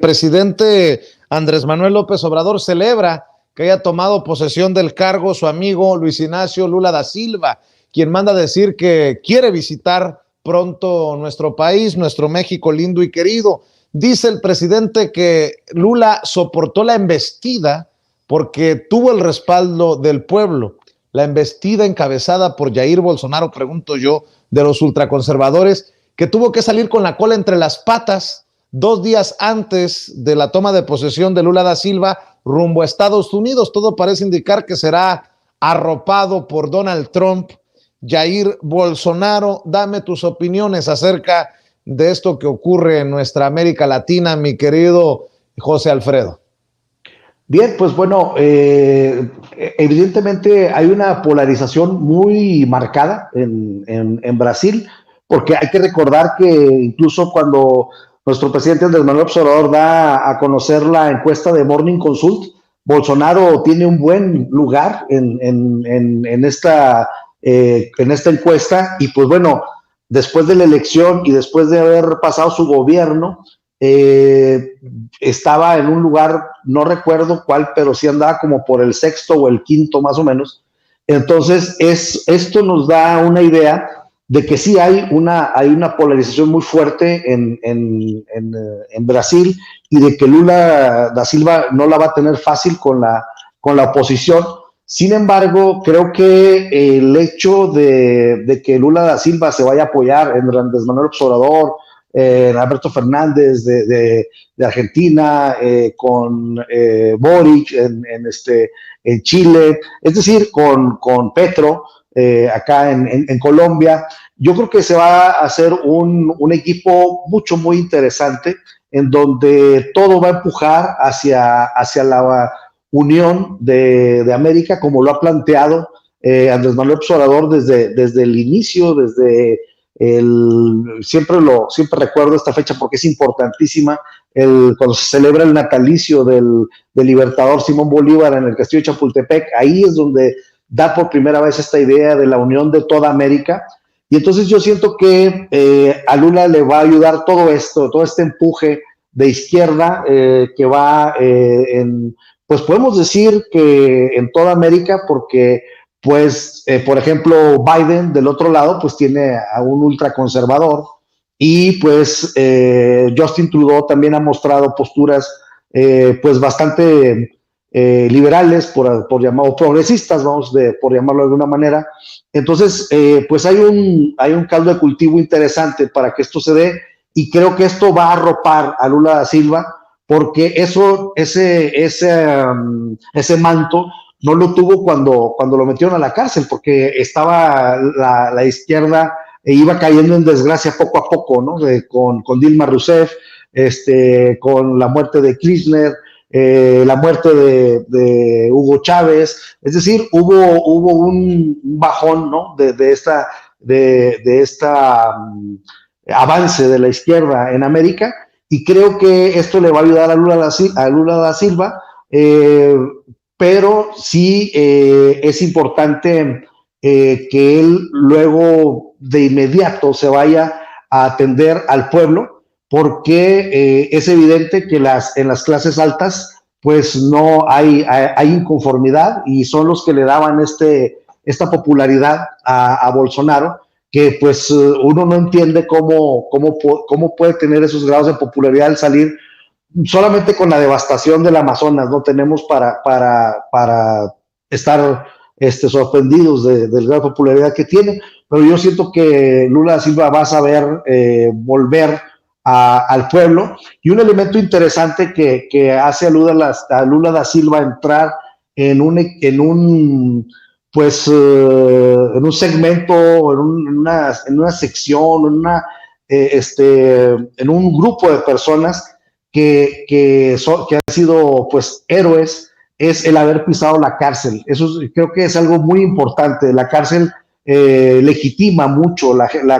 presidente Andrés Manuel López Obrador celebra que haya tomado posesión del cargo su amigo Luis Ignacio Lula da Silva, quien manda decir que quiere visitar pronto nuestro país, nuestro México lindo y querido. Dice el presidente que Lula soportó la embestida porque tuvo el respaldo del pueblo. La embestida encabezada por Jair Bolsonaro, pregunto yo, de los ultraconservadores, que tuvo que salir con la cola entre las patas 2 días antes de la toma de posesión de Lula da Silva rumbo a Estados Unidos. Todo parece indicar que será arropado por Donald Trump. Jair Bolsonaro, dame tus opiniones acerca de esto que ocurre en nuestra América Latina, mi querido José Alfredo. Bien, pues bueno, evidentemente hay una polarización muy marcada en Brasil, porque hay que recordar que incluso cuando nuestro presidente Andrés Manuel López Obrador da a conocer la encuesta de Morning Consult, Bolsonaro tiene un buen lugar en esta encuesta, y pues bueno, después de la elección y después de haber pasado su gobierno, estaba en un lugar, no recuerdo cuál, pero sí andaba como por el 6º o el 5º más o menos. Entonces esto nos da una idea de que sí hay una polarización muy fuerte en Brasil, y de que Lula da Silva no la va a tener fácil con la oposición. Sin embargo, creo que el hecho de que Lula da Silva se vaya a apoyar en Andrés Manuel López Obrador, Alberto Fernández de Argentina, con Boric en Chile, es decir, con Petro acá en Colombia, yo creo que se va a hacer un equipo muy interesante, en donde todo va a empujar hacia la unión de América, como lo ha planteado Andrés Manuel López Obrador desde el inicio, siempre recuerdo esta fecha porque es importantísima, cuando se celebra el natalicio del libertador Simón Bolívar en el Castillo de Chapultepec. Ahí es donde da por primera vez esta idea de la unión de toda América, y entonces yo siento que a Lula le va a ayudar todo este empuje de izquierda que va pues podemos decir que en toda América, porque pues, por ejemplo, Biden del otro lado, pues tiene a un ultraconservador, y pues Justin Trudeau también ha mostrado posturas pues bastante liberales, por llamado progresistas, por llamarlo de alguna manera. Entonces, pues hay un caldo de cultivo interesante para que esto se dé, y creo que esto va a arropar a Lula da Silva, porque ese manto no lo tuvo cuando lo metieron a la cárcel, porque estaba la izquierda iba cayendo en desgracia poco a poco, ¿no? Con Dilma Rousseff, con la muerte de Kirchner, la muerte de Hugo Chávez. Es decir, hubo un bajón, ¿no? de esta avance de la izquierda en América, y creo que esto le va a ayudar a Lula da Silva, pero sí es importante que él luego de inmediato se vaya a atender al pueblo, porque es evidente que en las clases altas pues no hay inconformidad, y son los que le daban esta popularidad a Bolsonaro, que pues uno no entiende cómo puede tener esos grados de popularidad al salir solamente con la devastación del Amazonas. No tenemos para estar sorprendidos del grado de popularidad que tiene, pero yo siento que Lula da Silva va a saber volver al pueblo. Y un elemento interesante que hace a Lula da Silva entrar en un segmento, en una sección, en un grupo de personas que han sido pues héroes, es el haber pisado la cárcel. Eso creo que es algo muy importante. La cárcel legitima mucho.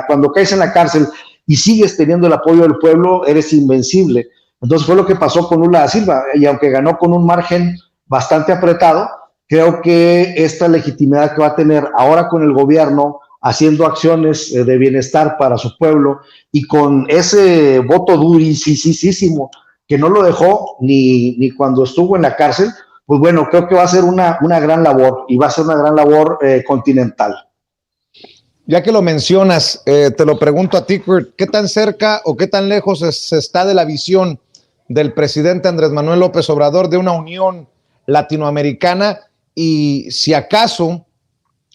Cuando caes en la cárcel y sigues teniendo el apoyo del pueblo, eres invencible. Entonces fue lo que pasó con Lula da Silva, y aunque ganó con un margen bastante apretado, creo que esta legitimidad que va a tener ahora con el gobierno, haciendo acciones de bienestar para su pueblo, y con ese voto durísimo que no lo dejó ni cuando estuvo en la cárcel, pues bueno, creo que va a ser una gran labor y va a ser una gran labor continental. Ya que lo mencionas, te lo pregunto a ti, Kurt, ¿qué tan cerca o qué tan lejos se está de la visión del presidente Andrés Manuel López Obrador de una unión latinoamericana? Y si acaso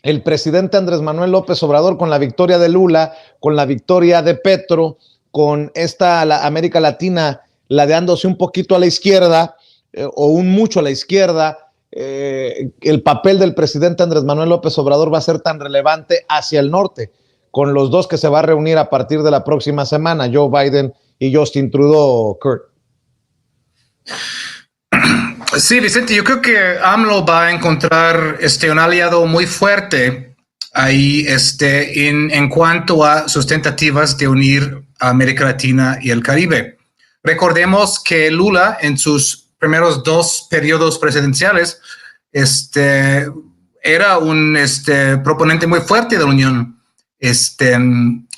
el presidente Andrés Manuel López Obrador, con la victoria de Lula, con la victoria de Petro, con la América Latina ladeándose un poquito a la izquierda o un mucho a la izquierda, el papel del presidente Andrés Manuel López Obrador va a ser tan relevante hacia el norte, con los dos que se va a reunir a partir de la próxima semana, Joe Biden y Justin Trudeau, Kurt. Sí, Vicente, yo creo que AMLO va a encontrar un aliado muy fuerte ahí en cuanto a sus tentativas de unir a América Latina y el Caribe. Recordemos que Lula en sus primeros 2 periodos presidenciales era un proponente muy fuerte de la Unión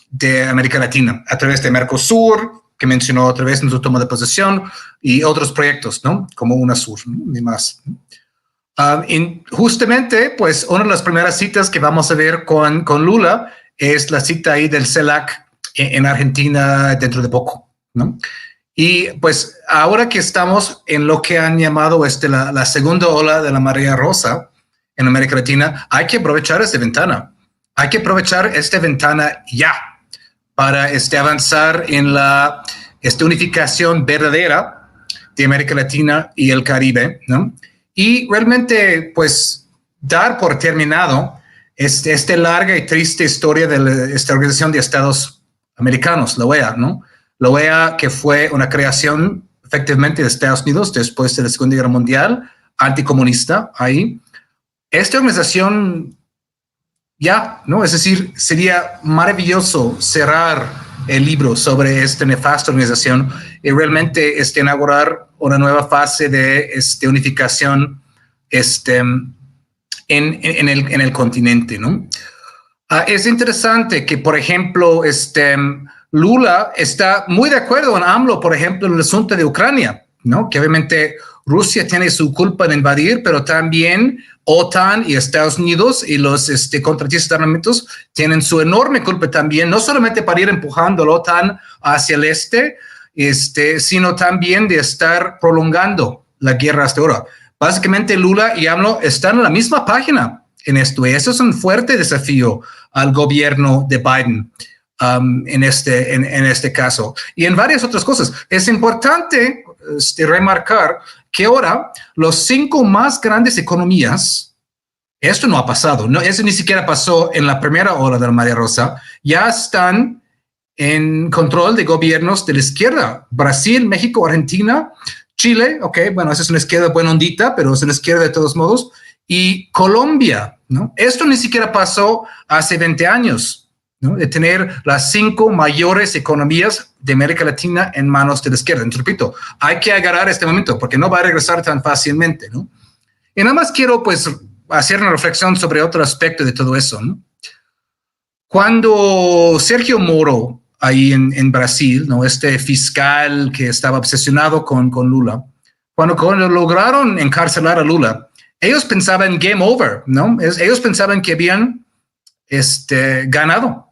de América Latina a través de Mercosur, que mencionó otra vez en su toma de posesión, y otros proyectos, ¿no? Como UNASUR, ¿no? Y más. Justamente, pues, una de las primeras citas que vamos a ver con Lula es la cita ahí del CELAC en Argentina dentro de poco, ¿no? Y pues ahora que estamos en lo que han llamado la segunda ola de la marea rosa en América Latina, hay que aprovechar esta ventana. Hay que aprovechar esta ventana ya para avanzar en la unificación verdadera de América Latina y el Caribe, ¿no? Y realmente, pues, dar por terminado esta larga y triste historia de esta Organización de Estados Americanos, la OEA, ¿no? La OEA, que fue una creación efectivamente de Estados Unidos después de la Segunda Guerra Mundial, anticomunista ahí. Esta organización ya, ¿no? Es decir, sería maravilloso cerrar el libro sobre esta nefasta organización y realmente inaugurar una nueva fase de unificación en el continente, ¿no? Es interesante que, por ejemplo, Lula está muy de acuerdo en AMLO, por ejemplo, en el asunto de Ucrania, ¿no? Que obviamente Rusia tiene su culpa en invadir, pero también OTAN y Estados Unidos y los contratistas de armamentos tienen su enorme culpa también, no solamente para ir empujando a la OTAN hacia el sino también de estar prolongando la guerra hasta ahora. Básicamente Lula y AMLO están en la misma página en esto, y eso es un fuerte desafío al gobierno de Biden. En este caso y en varias otras cosas. Es importante remarcar que ahora los 5 más grandes economías, esto no ha pasado, no, eso ni siquiera pasó en la primera ola de la Marea Rosa, ya están en control de gobiernos de la izquierda. Brasil, México, Argentina, Chile, bueno, esa es una izquierda buena ondita, pero es una izquierda de todos modos, y Colombia, ¿no? Esto ni siquiera pasó hace 20 años. ¿no? De tener las 5 mayores economías de América Latina en manos de la izquierda. Entonces, repito, hay que agarrar este momento porque no va a regresar tan fácilmente, ¿no? Y nada más quiero, pues, hacer una reflexión sobre otro aspecto de todo eso, ¿no? Cuando Sergio Moro, ahí en Brasil, ¿no? Este fiscal que estaba obsesionado con Lula, cuando lograron encarcelar a Lula, ellos pensaban game over, ¿no? Ellos pensaban que habían ganado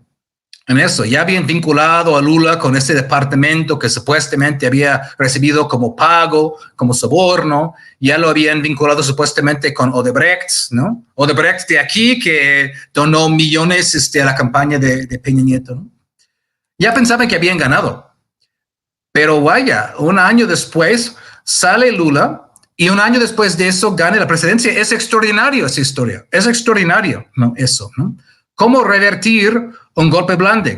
en eso. Ya habían vinculado a Lula con este departamento que supuestamente había recibido como pago, como soborno. Ya lo habían vinculado supuestamente con Odebrecht, ¿no? Odebrecht de aquí que donó millones a la campaña de Peña Nieto, ¿no? Ya pensaban que habían ganado. Pero vaya, un año después sale Lula y un año después de eso gana la presidencia. Es extraordinario esa historia. Es extraordinario, ¿no? Eso, ¿no? ¿Cómo revertir un golpe blando,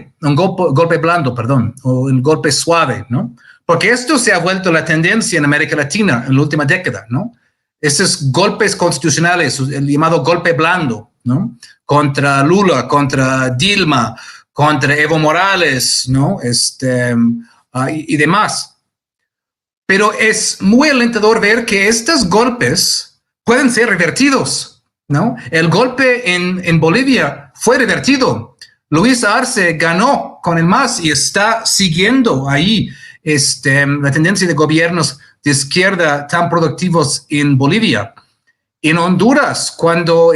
o un golpe suave, ¿no? Porque esto se ha vuelto la tendencia en América Latina en la última década, ¿no? Esos golpes constitucionales, el llamado golpe blando, ¿no? Contra Lula, contra Dilma, contra Evo Morales, ¿no? Y demás. Pero es muy alentador ver que estos golpes pueden ser revertidos, ¿no? El golpe en Bolivia fue revertido. Luis Arce ganó con el MAS y está siguiendo ahí la tendencia de gobiernos de izquierda tan productivos en Bolivia. En Honduras, cuando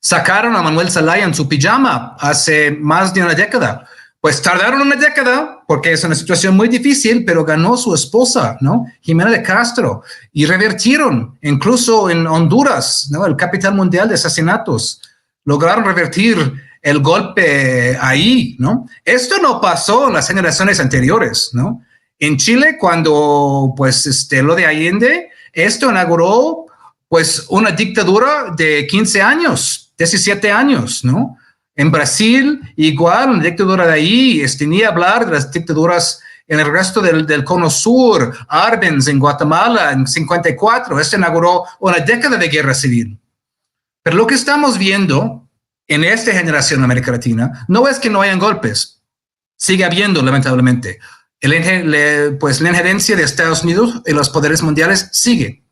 sacaron a Manuel Zelaya en su pijama hace más de una década, pues tardaron una década porque es una situación muy difícil, pero ganó su esposa, ¿no? Jimena de Castro, y revertieron, incluso en Honduras, ¿no? El capital mundial de asesinatos, lograron revertir el golpe ahí, ¿no? Esto no pasó en las generaciones anteriores, ¿no? En Chile, cuando, pues, lo de Allende, esto inauguró, pues, una dictadura de 15 años, 17 años, ¿no? En Brasil, igual, una dictadura de ahí, ni hablar de las dictaduras en el resto del cono sur, Arbenz en Guatemala en 54, esto inauguró una década de guerra civil. Pero lo que estamos viendo en esta generación de América Latina no es que no hayan golpes, sigue habiendo, lamentablemente. Pues la injerencia de Estados Unidos en los poderes mundiales sigue.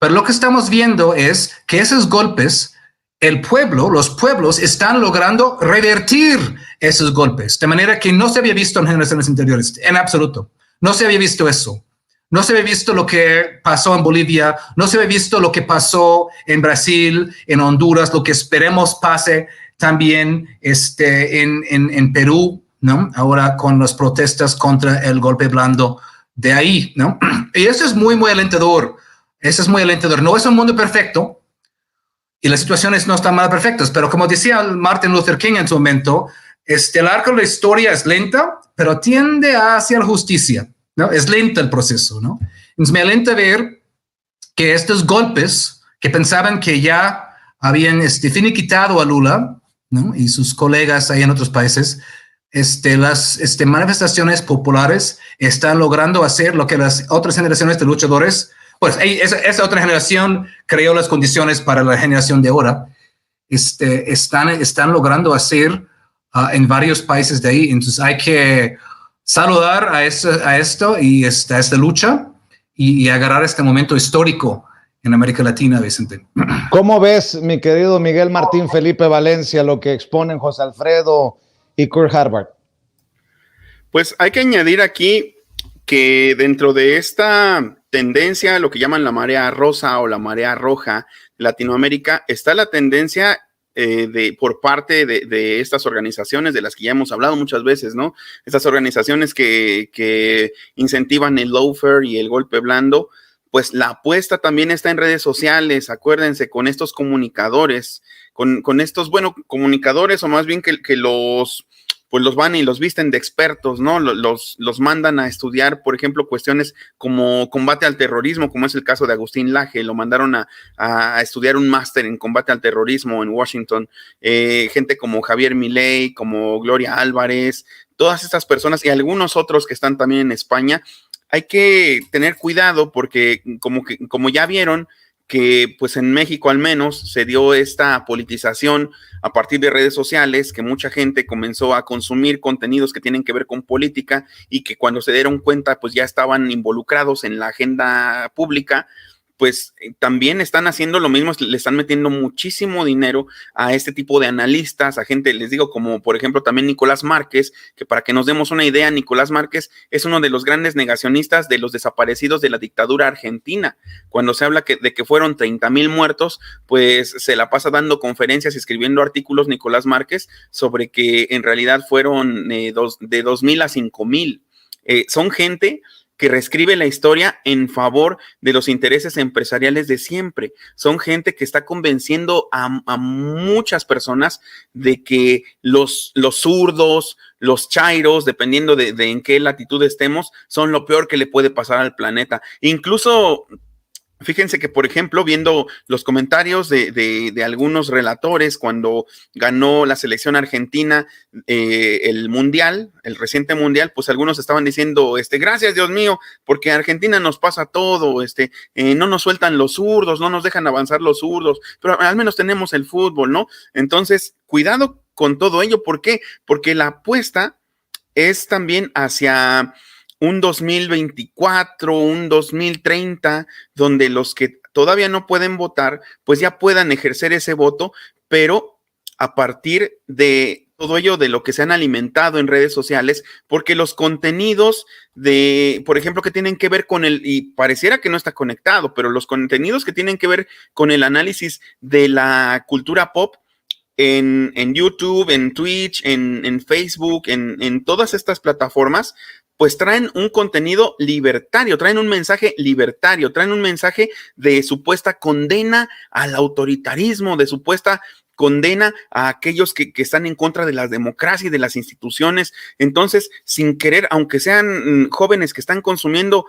Pero lo que estamos viendo es que esos golpes, los pueblos están logrando revertir esos golpes, de manera que no se había visto en generaciones anteriores, en absoluto. No se había visto eso. No se había visto lo que pasó en Bolivia, no se había visto lo que pasó en Brasil, en Honduras, lo que esperemos pase también en Perú, ¿no? Ahora con las protestas contra el golpe blando de ahí, ¿no? Y eso es muy, muy alentador. Eso es muy alentador. No es un mundo perfecto y las situaciones no están más perfectas, pero como decía Martin Luther King en su momento, el arco de la historia es lenta, pero tiende hacia la justicia, ¿no? Es lento el proceso, ¿no? Entonces me alenta ver que estos golpes que pensaban que ya habían finiquitado a Lula, ¿no? Y sus colegas ahí en otros países, las manifestaciones populares están logrando hacer lo que las otras generaciones de luchadores, pues esa otra generación creó las condiciones para la generación de ahora, están logrando hacer en varios países de ahí. Entonces hay que saludar a esto y a esta lucha y agarrar este momento histórico en América Latina, Vicente. ¿Cómo ves, mi querido Miguel Martín Felipe Valencia, lo que exponen José Alfredo y Kurt Harvard? Pues hay que añadir aquí que dentro de esta tendencia, lo que llaman la marea rosa o la marea roja de Latinoamérica, está la tendencia por parte de estas organizaciones de las que ya hemos hablado muchas veces, ¿no? Estas organizaciones que incentivan el lawfare y el golpe blando, pues la apuesta también está en redes sociales, acuérdense, con estos comunicadores, con estos, bueno, comunicadores o más bien que pues los van y los visten de expertos, ¿no? Los mandan a estudiar, por ejemplo, cuestiones como combate al terrorismo, como es el caso de Agustín Laje, lo mandaron a estudiar un máster en combate al terrorismo en Washington, gente como Javier Milei, como Gloria Álvarez, todas estas personas y algunos otros que están también en España. Hay que tener cuidado porque como ya vieron, que pues en México al menos se dio esta politización a partir de redes sociales, que mucha gente comenzó a consumir contenidos que tienen que ver con política y que cuando se dieron cuenta pues ya estaban involucrados en la agenda pública, pues también están haciendo lo mismo, le están metiendo muchísimo dinero a este tipo de analistas, a gente, les digo, como por ejemplo también Nicolás Márquez, que para que nos demos una idea, Nicolás Márquez es uno de los grandes negacionistas de los desaparecidos de la dictadura argentina. Cuando se habla de que fueron 30,000 muertos, pues se la pasa dando conferencias y escribiendo artículos Nicolás Márquez sobre que en realidad fueron de 2,000 a 5,000. Son gente que reescribe la historia en favor de los intereses empresariales de siempre. Son gente que está convenciendo a muchas personas de que los zurdos, los chairos, dependiendo de en qué latitud estemos, son lo peor que le puede pasar al planeta. Incluso fíjense que, por ejemplo, viendo los comentarios de algunos relatores cuando ganó la selección argentina el mundial, el reciente mundial, pues algunos estaban diciendo, gracias Dios mío, porque Argentina nos pasa todo, no nos sueltan los zurdos, no nos dejan avanzar los zurdos, pero al menos tenemos el fútbol, ¿no? Entonces, cuidado con todo ello. ¿Por qué? Porque la apuesta es también hacia un 2024, un 2030, donde los que todavía no pueden votar, pues ya puedan ejercer ese voto, pero a partir de todo ello de lo que se han alimentado en redes sociales, porque los contenidos de, por ejemplo, que tienen que ver con y pareciera que no está conectado, pero los contenidos que tienen que ver con el análisis de la cultura pop en YouTube, en Twitch, en Facebook, en todas estas plataformas, pues traen un contenido libertario, traen un mensaje libertario, traen un mensaje de supuesta condena al autoritarismo, de supuesta condena a aquellos que están en contra de la democracia y de las instituciones. Entonces, sin querer, aunque sean jóvenes que están consumiendo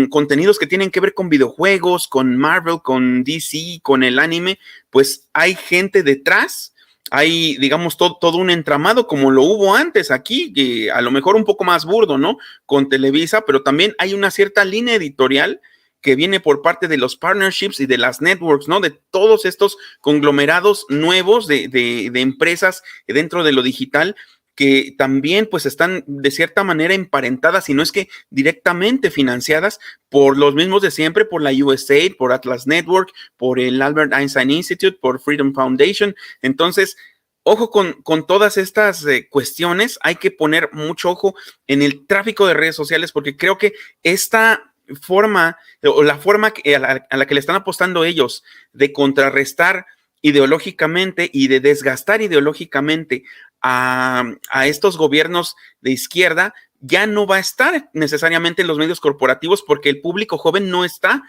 contenidos que tienen que ver con videojuegos, con Marvel, con DC, con el anime, pues hay gente detrás. Hay, digamos, todo un entramado como lo hubo antes aquí, que a lo mejor un poco más burdo, ¿no? Con Televisa, pero también hay una cierta línea editorial que viene por parte de los partnerships y de las networks, ¿no? De todos estos conglomerados nuevos de empresas dentro de lo digital que también pues están de cierta manera emparentadas, si no es que directamente financiadas por los mismos de siempre, por la USAID, por Atlas Network, por el Albert Einstein Institute, por Freedom Foundation. Entonces, ojo con todas estas cuestiones, hay que poner mucho ojo en el tráfico de redes sociales, porque creo que esta forma o la forma a la que le están apostando ellos de contrarrestar ideológicamente y de desgastar ideológicamente a estos gobiernos de izquierda ya no va a estar necesariamente en los medios corporativos, porque el público joven no está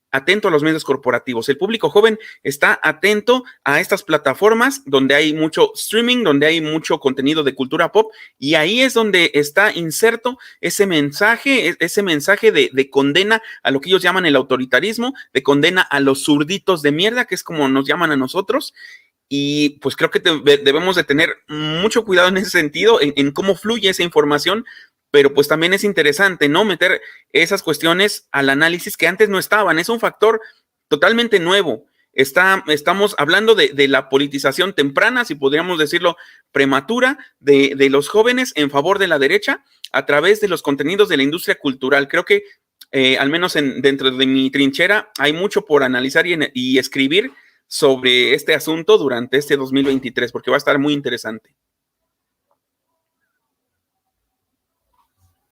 atento a los medios corporativos. El público joven está atento a estas plataformas donde hay mucho streaming, donde hay mucho contenido de cultura pop, y ahí es donde está inserto ese mensaje de condena a lo que ellos llaman el autoritarismo, de condena a los zurditos de mierda, que es como nos llaman a nosotros. Y pues creo que debemos de tener mucho cuidado en ese sentido, en cómo fluye esa información, pero pues también es interesante, ¿no? Meter esas cuestiones al análisis que antes no estaban. Es un factor totalmente nuevo. Estamos hablando de la politización temprana, si podríamos decirlo, prematura, de los jóvenes en favor de la derecha a través de los contenidos de la industria cultural. Creo que al menos dentro de mi trinchera hay mucho por analizar y escribir sobre este asunto durante este 2023, porque va a estar muy interesante.